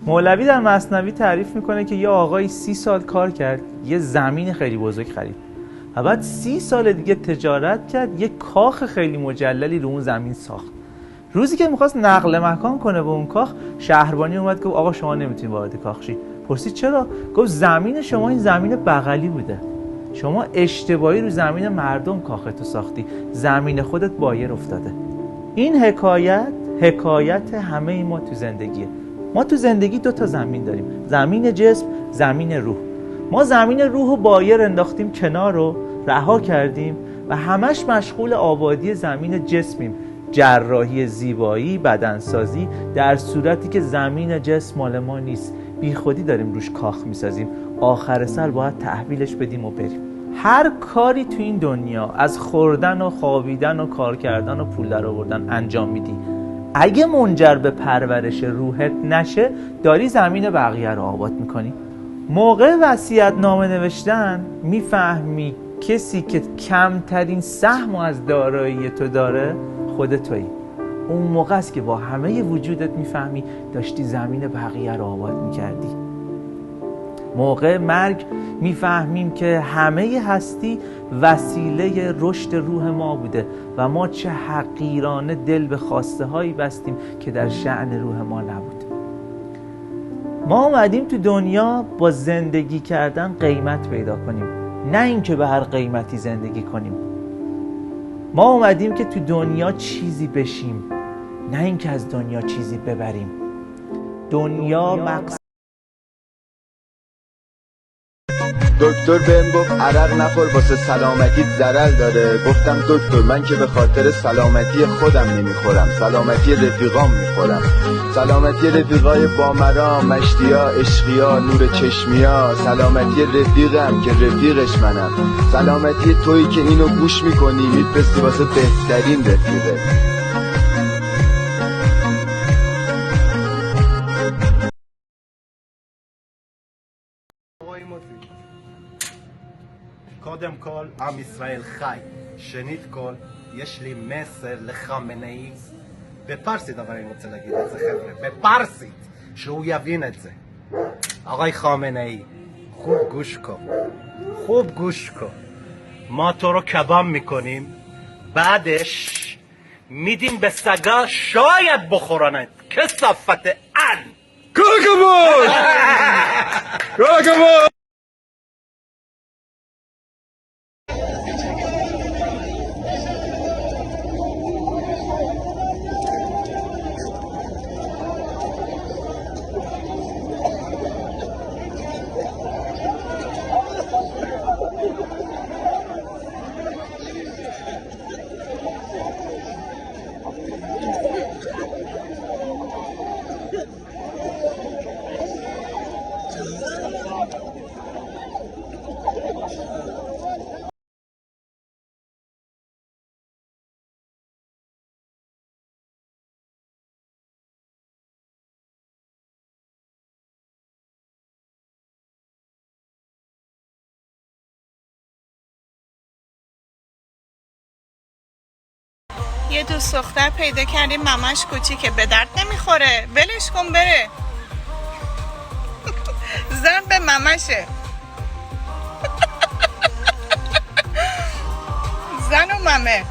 مولوی در مثنوی تعریف میکنه که یه آقایی 30 سال کار کرد، یه زمین خیلی بزرگ خرید و بعد 30 سال دیگه تجارت کرد، یه کاخ خیلی مجللی رو اون زمین ساخت. روزی که میخواست نقل مکان کنه به اون کاخ، شهربانی اومد گفت آقا شما نمیتونید وارد کاخ شید. پرسید چرا؟ گفت زمین شما این زمین بغلی بوده، شما اشتباهی رو زمین مردم کاختو ساختی، زمین خودت بایر افتاده. این حکایت همه ما تو زندگیه. ما تو زندگی 2 تا زمین داریم، زمین جسم، زمین روح. ما زمین روح رو بایر انداختیم کنار رو رها کردیم و همش مشغول آبادی زمین جسمیم، جراحی زیبایی، بدنسازی، در صورتی که زمین جسم مال ما نیست. بی خودی داریم روش کاخ میسازیم، آخر سر باید تحویلش بدیم و بریم. هر کاری تو این دنیا از خوردن و خوابیدن و کار کردن و پول در آوردن انجام میدی، اگه منجر به پرورش روحت نشه، داری زمین بقیه رو آباد میکنی. موقع وصیت‌نامه نوشتن میفهمی کسی که کمترین سهم از دارایی تو داره خود تویی. اون موقع است که با همه وجودت میفهمی داشتی زمین بقیه رو آباد میکردی. موقع مرگ میفهمیم که همه هستی وسیله رشد روح ما بوده و ما چه حقیرانه دل به خواسته هایی بستیم که در شأن روح ما نبود. ما اومدیم تو دنیا با زندگی کردن قیمت پیدا کنیم، نه اینکه به هر قیمتی زندگی کنیم. ما اومدیم که تو دنیا چیزی بشیم، نه اینکه از دنیا چیزی ببریم. دنیا مقصد. دکتر بهم گفت عرق نخور واسه سلامتیت ضرر داره. گفتم دکتر من که به خاطر سلامتی خودم نمیخورم، سلامتی رفیقام میخورم، سلامتی رفیقای بامرام، مشتیا، عشقیا، نور چشمیا، سلامتی رفیقم که رفیقش منم، سلامتی تویی که اینو گوش میکنی میفرستی واسه بهترین رفیقه. קודם כל, עם ישראל חי. שנית כל, יש לי מסר לחמינאי. בפרסית אבל אני רוצה להגיד את זה חבר'ה, בפרסית, שהוא יבין את זה. آقای خامنه‌ای خوب گوش کن، خوب گوش کن. ما تو رو کباب میکنیم، بعدش میدیم به سگا شاید بخورنت. کثافت ان کاکبوش کاکبوش. یه دوست دختر پیدا کردیم ممش کوچیکه، به درد نمیخوره، ولش کن بره. زن به ممشه. زن و ممه.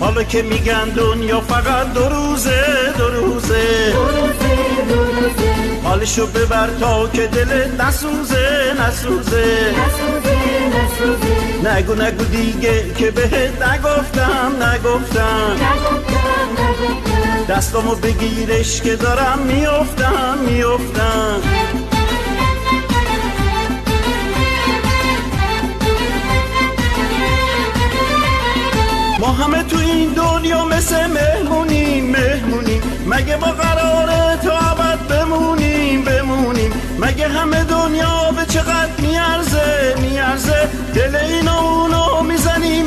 حالا که میگن دنیا فقط 2 روزه 2 روزه، حالشو ببر تا که دلت نسوزه نسوزه. نگو نگو دیگه که بهت نگفتم دستامو بگیرش که دارم میافتم. ما همه تو این دنیا مثل مهمونیم، مگه ما قراره تا ابد بمونیم، مگه همه دنیا به چقدر میارزه، دل اینو اونو میزنیم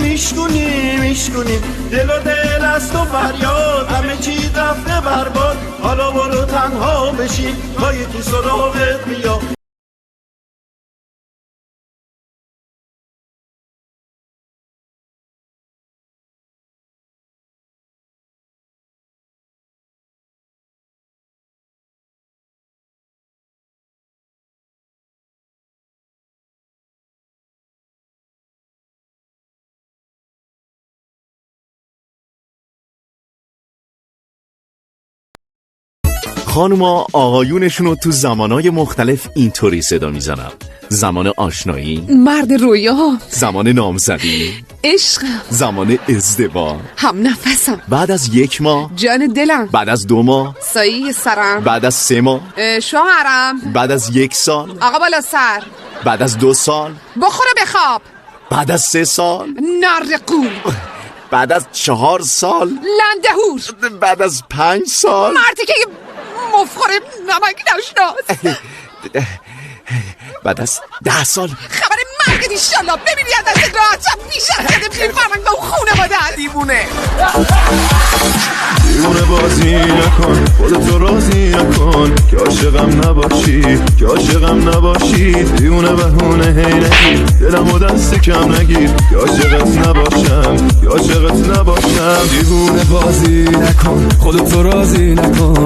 میشکنیم، دل و دل است و فریاد، همه چیز رفته برباد. حالا برو تنها بشین تا یکی سراغت بیاد. خانوما آقایونشون رو تو زمانهای مختلف اینطوری صدا میزنن: زمان آشنایی، مرد رویا، زمان نامزدی، عشق، زمان ازدواج، هم نفسم، بعد از 1 ماه، جان دلم، بعد از 2 ماه، سایه سرم، بعد از 3 ماه، شوهرم، بعد از 1 سال، آقا بالا سر، بعد از 2 سال، بخوره بخواب، بعد از 3 سال، نرقول، بعد از 4 سال، لندهور، بعد از 5 سال، مردی که مفخوره نمک نشناس، بعد از 10 سال. خبر مرگت ایشالله ببینی از دست راحتم میشه بیر فرمنگ با خونه مادر. دیوونه بازی نکن، خودتو راضی نکن که عاشقم نباشی، که عاشقم نباشی. دیوونه بهونه هی نگیر، دلمو دست کم نگیر که عاشقت نباشم، که عاشقت نباشم. دیوونه بازی نکن، خودتو راضی نکن.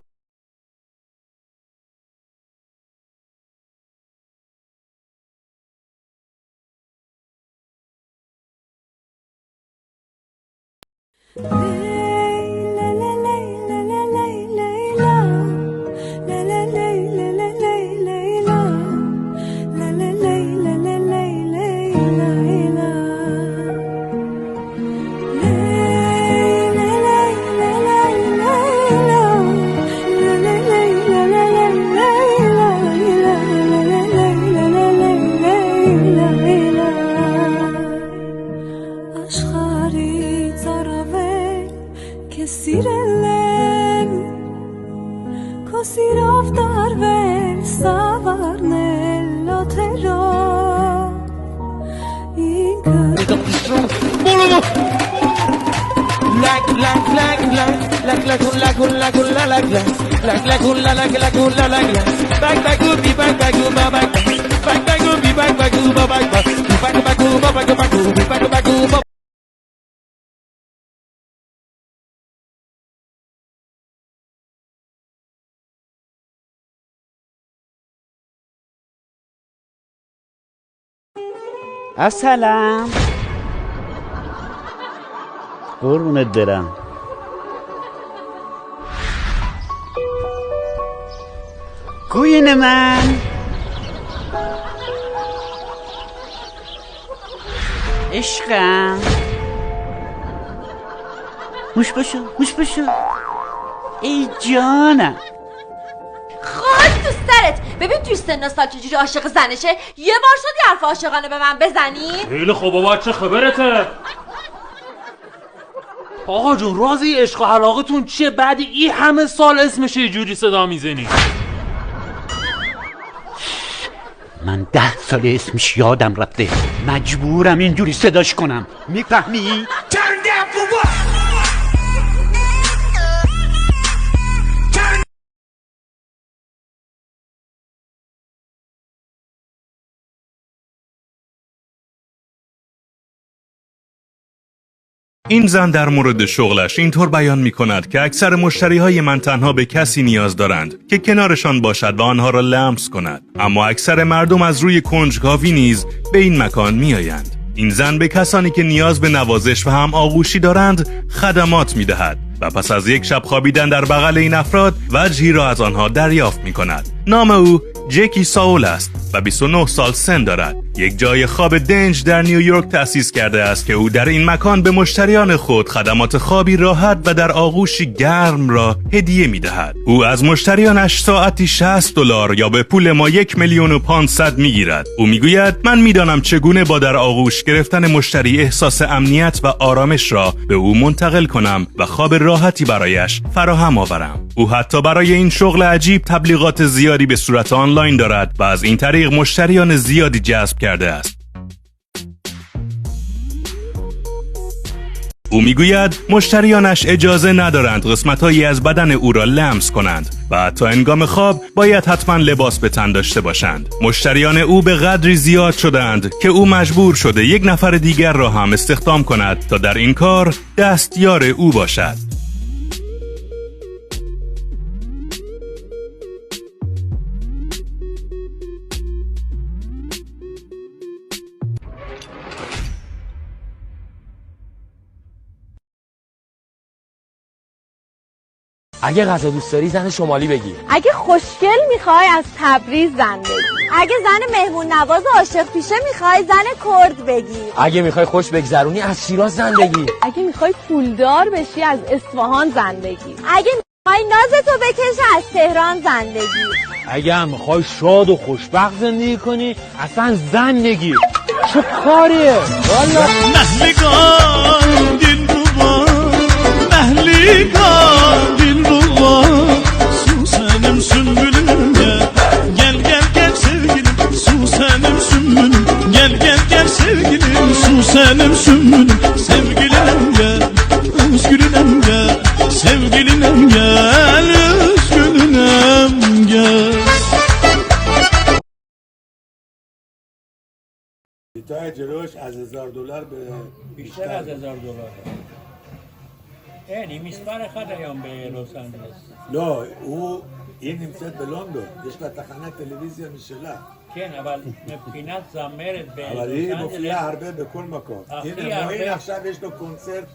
السلام قربونت برم. کوین من عشقم، موش بشو ای جانم. خواهد دوست دارت. ببین توی سن سال چجوری عاشق زنشه. یه بار شد یه حرف عاشقانه به من بزنی؟ خیلی خوبه بچه، خبرته؟ آقا جون رازی عشق و علاقتون چیه؟ بعد این همه سال اسمش یه جوری صدا میزنی؟ من 10 سال اسمش یادم رفته، مجبورم اینجوری صداش کنم، میفهمی؟ این زن در مورد شغلش اینطور بیان می کند که اکثر مشتری های من تنها به کسی نیاز دارند که کنارشان باشد و آنها را لمس کند، اما اکثر مردم از روی کنجکاوی نیز به این مکان می آیند. این زن به کسانی که نیاز به نوازش و هم آغوشی دارند خدمات می دهد و پس از یک شب خوابیدن در بغل این افراد وجهی را از آنها دریافت می کند. نام او جکی ساول است و 29 سال سن دارد. یک جای خواب دنج در نیویورک تأسیس کرده است که او در این مکان به مشتریان خود خدمات خوابی راحت و در آغوشی گرم را هدیه می دهد. او از مشتریانش ساعتی $60 یا به پول ما 1,500,000 می گیرد. او می گوید من می دانم چگونه با در آغوش گرفتن مشتری احساس امنیت و آرامش را به او منتقل کنم و خواب راحتی برایش فراهم آورم. او حتی برای این شغل عجیب تبلیغات زیادی به صورت آنلاین دارد و از این طریق مشتریان زیادی جذب کرده است. او میگوید مشتریانش اجازه ندارند قسمت‌هایی از بدن او را لمس کنند و حتی هنگام خواب باید حتما لباس به تن داشته باشند. مشتریان او به قدری زیاد شدند که او مجبور شده یک نفر دیگر را هم استخدام کند تا در این کار دستیار او باشد. اگه غذا دوست داری زن شمالی بگیر. اگه خوشگل میخوای از تبریز زن بگیر. اگه زن مهمون نواز عاشق پیشه میخوای زن کرد بگیر. اگه میخوای خوش بگذرونی از شیراز زن بگیر. اگه میخوای پولدار بشی از اصفهان زن بگیر. اگه میخوای نازتو بکشه از تهران زن بگیر. اگه هم میخوای شاد و خوشبخت زندگی کنی اصلا زن بگیر. چه کاریه والا. مهلگان دین روبا، مهلگان دین روبا، سوسنم sümbülüm gel. Gel gel gel sevgilim, susanem sümbülüm. Gel gel gel sevgilim, susanem sümbülüm. Sevgilinem gel, özgürünem gel. Sevgilinem gel, özgürünem gel. تا جلوش از $1000 به بیشتر از $1000. یعنی מספר אחד היום בלוס אנג'לס. לא, היא נמצאת בלונדון, יש לה תחנת טלוויזיה משלה. כן, אבל מבחינת זמרת בלוס אבל היא אנג'לס... מופיעה הרבה בכל מקום. הנה, מועין עכשיו יש לו קונצרט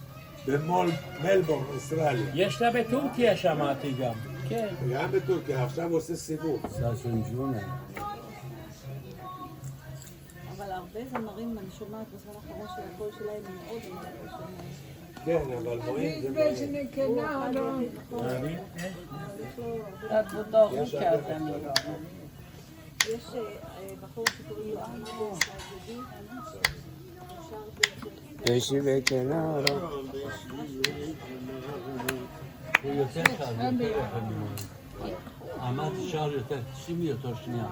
במלבורן, אוסטרליה. יש לה בטורקיה שמעתי גם. כן. גם בטורקיה, עכשיו עושה סיבוב. ששון ג'ונה. אבל הרבה זמרים אני שומעת בזמן האחרון שהקול שלהם מאוד מאוד כן, אבל מועין זה יש בחור שקוראים לו بشی به کنارم. احمد شهر יותר, תשימי יותר שנייה.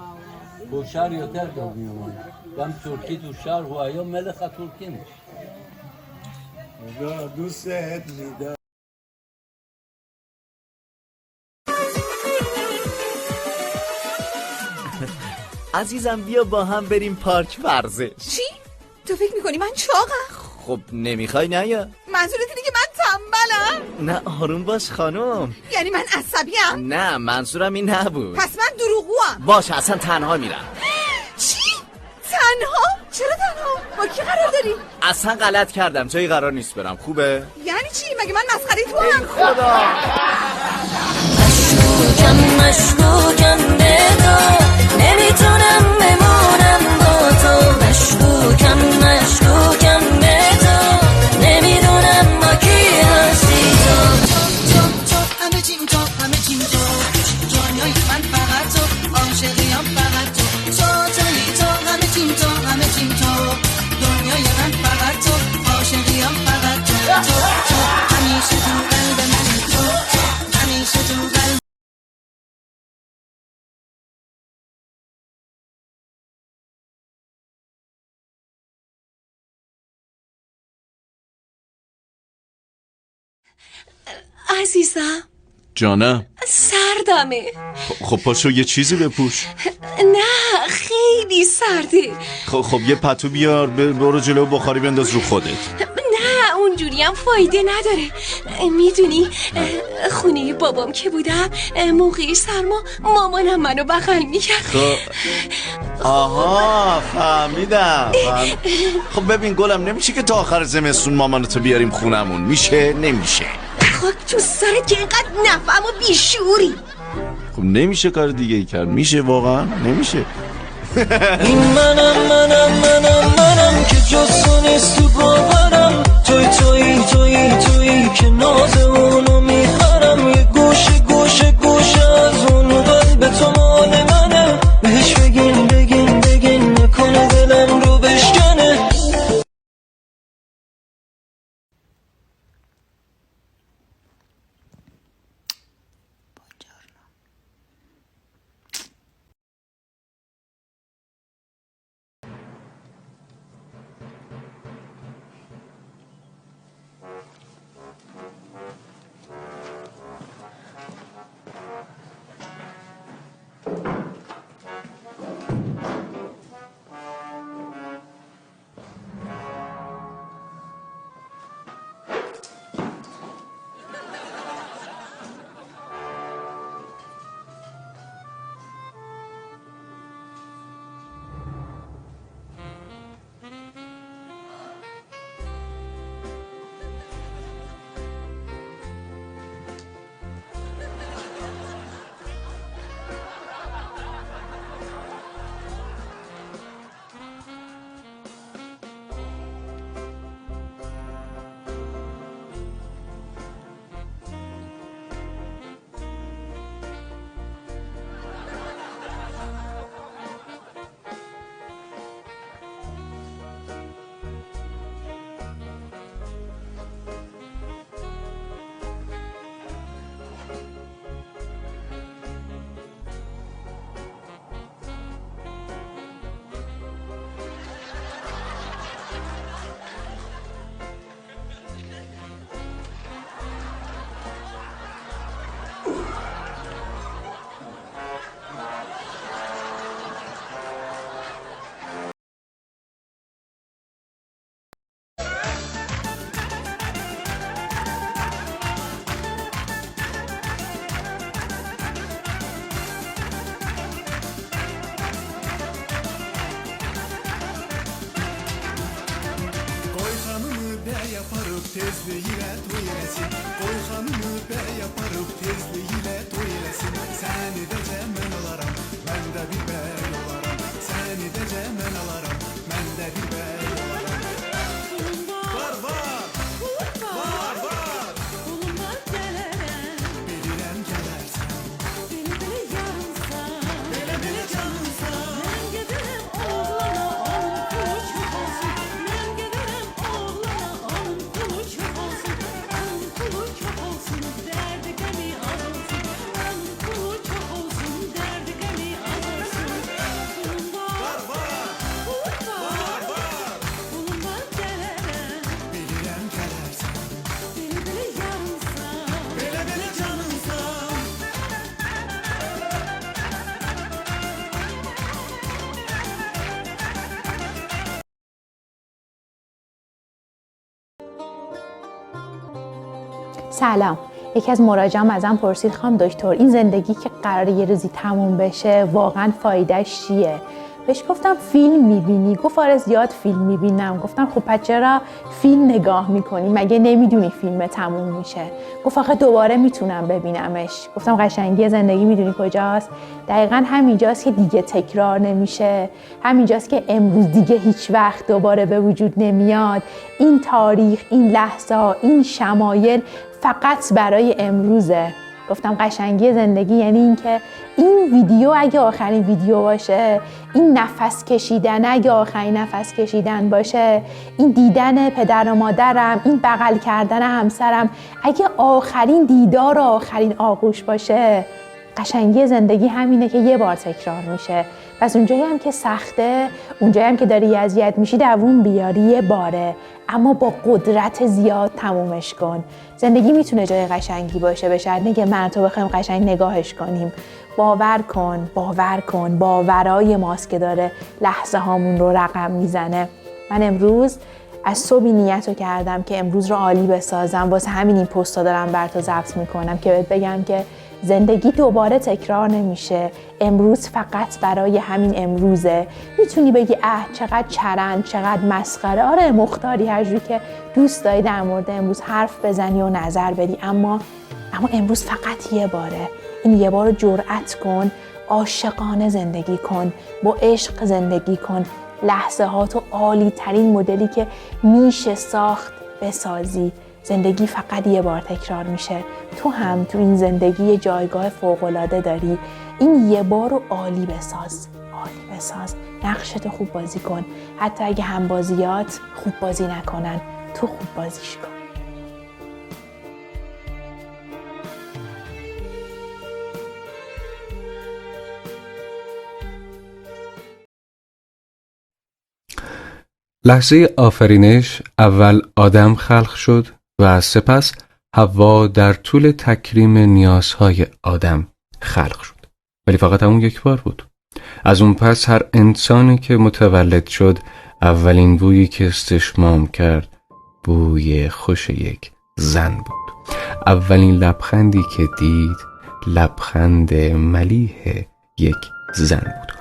הוא שר יותר טוב ממנו. גם טורקית הוא שר, הוא היום מלך הטורקים. دوست میدم. عزیزم بیا با هم بریم پارک ورزش. چی؟ تو فکر میکنی من چاقم؟ خب نمیخوای نیا؟ منظورت اینه که من تنبلم؟ نه آروم باش خانم. یعنی من عصبیم؟ نه منظورم این نبود. پس من دروغوام. باش اصلا تنها میرم. چی؟ تنها؟ چرا تنها؟ با کی قرار داری؟ اصلا غلط کردم، جایی قرار نیست برم. خوبه؟ یعنی چی؟ مگه من مسخره تو هم؟ خدا مشکوکم به تو، نمیتونم بمونم با تو. مشکوکم به تو، نمیدونم با کی هستی تو همه چیم تو، همه چیم تو، دنیای من فقط تو، عاشقیم فقط تو تویی تو، همه چیم تو، همه چیم تو، دنیای من فقط تو، عاشقیم فقط تو همیشه تو قلب من، تو همیشه تو قلب. عزیزم جانم سردمه. خب پاشو یه چیزی بپوش. نه خیلی سرده. خب یه پتو بیار برو جلو بخاری بنداز رو خودت. نه اونجوری هم فایده نداره. میدونی خونه بابام که بودم موقع سرما مامانم منو بغل میکرد. آها فهمیدم. خب ببین گلم نمیشه که تا آخر زمستون مامانتو بیاریم خونمون؟ میشه؟ نمیشه. خاک تو سرت که اینقدر نفهم و بیشوری. خب نمیشه کار دیگه ای کرد. میشه واقعا؟ نمیشه. این منم که جز تو نیست تو باورم. تویی که ناز اونو میخرم. یه گوشه از اونو قلب تو مال منه. بهش بگین نکنه دلم رو بشکنه. tezliğiyle toylesin. Koy hanımı be yaparım tezliğiyle toylesin. Seni de cemen alaram, ben de bir bey olaram. Seni de cemen alaram, ben de bir bey olaram. Var var, var var. Bulunmaz gelerem, Bilirem gelersen, beni bile yarınsan. bele bele canınsan. Ben giderim oğlana, alın pulu çok olsun. Ben giderim oğlana, alın pulu çok olsun. Alın pulu çok olsun, derdi gani az olsun. Alın pulu çok olsun, derdi gani az olsun. Var var, var var. Bulunmaz gelerem, Bilirem gelersen, beni bile yarınsan. bele bele canınsan. سلام. یکی از مراجعان ازم پرسید خانم دکتر این زندگی که قراره یه روزی تموم بشه واقعا فایدهش چیه؟ بهش گفتم فیلم میبینی؟ گفت آره زیاد فیلم میبینم. گفتم خب پس چرا فیلم نگاه میکنی؟ مگه نمیدونی فیلم تموم میشه؟ گفت آخه دوباره میتونم ببینمش. گفتم قشنگی زندگی میدونی کجاست؟ دقیقاً همینجاست که دیگه تکرار نمیشه، همینجاست که امروز دیگه هیچ وقت دوباره به وجود نمیاد. این تاریخ، این لحظه، این شمایل فقط برای امروزه. گفتم قشنگی زندگی یعنی این که این ویدیو اگه آخرین ویدیو باشه، این نفس کشیدن اگه آخرین نفس کشیدن باشه، این دیدن پدر و مادرم، این بغل کردن همسرم اگه آخرین دیدار و آخرین آغوش باشه، قشنگی زندگی همینه که یه بار تکرار میشه. پس اونجایی هم که سخته، اونجایی هم که داری اذیت میشی دووم بیاری یه باره، اما با قدرت زیاد تمومش کن. زندگی میتونه جای قشنگی باشه، به شرط اینکه من تو بخوایم قشنگ نگاهش کنیم. باور کن، باور کن، باورای ماست که داره لحظه هامون رو رقم میزنه. من امروز از صبحی نیت رو کردم که امروز رو عالی بسازم، واسه همین این پستو دارم براتو ضبط میکنم که بهت بگم که زندگی دوباره تکرار نمیشه. امروز فقط برای همین امروزه. میتونی بگی چقدر چرند، چقدر مسخره. آره مختاری، هر جوری که دوست داری در مورد امروز حرف بزنی و نظر بدی، اما امروز فقط یه باره. این یه بار رو جرأت کن، عاشقانه زندگی کن، با عشق زندگی کن، لحظه هاتو عالی ترین مدلی که میشه ساخت بسازی. زندگی فقط یه بار تکرار میشه. تو هم تو این زندگی یه جایگاه فوق‌العاده داری. این یه بار رو عالی بساز، عالی بساز. نقشتو خوب بازی کن، حتی اگه همبازیات خوب بازی نکنن، تو خوب بازیش کن. لحظه آفرینش اول آدم خلق شد و سپس حوا در طول تکریم نیازهای آدم خلق شد، ولی فقط همون یک بار بود. از اون پس هر انسانی که متولد شد اولین بویی که استشمام کرد بوی خوش یک زن بود. اولین لبخندی که دید لبخند ملیح یک زن بود.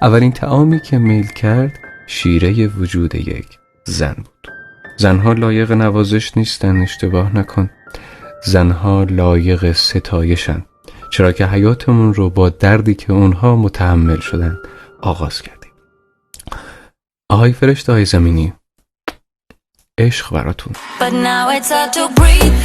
اولین طعامی که میل کرد شیره وجود یک زن بود. زنها لایق نوازش نیستن، اشتباه نکن. زنها لایق ستایشن، چرا که حیاتمون رو با دردی که اونها متحمل شدن آغاز کردیم. آهای فرشته های زمینی، عشق براتون. But now it's hard to breathe.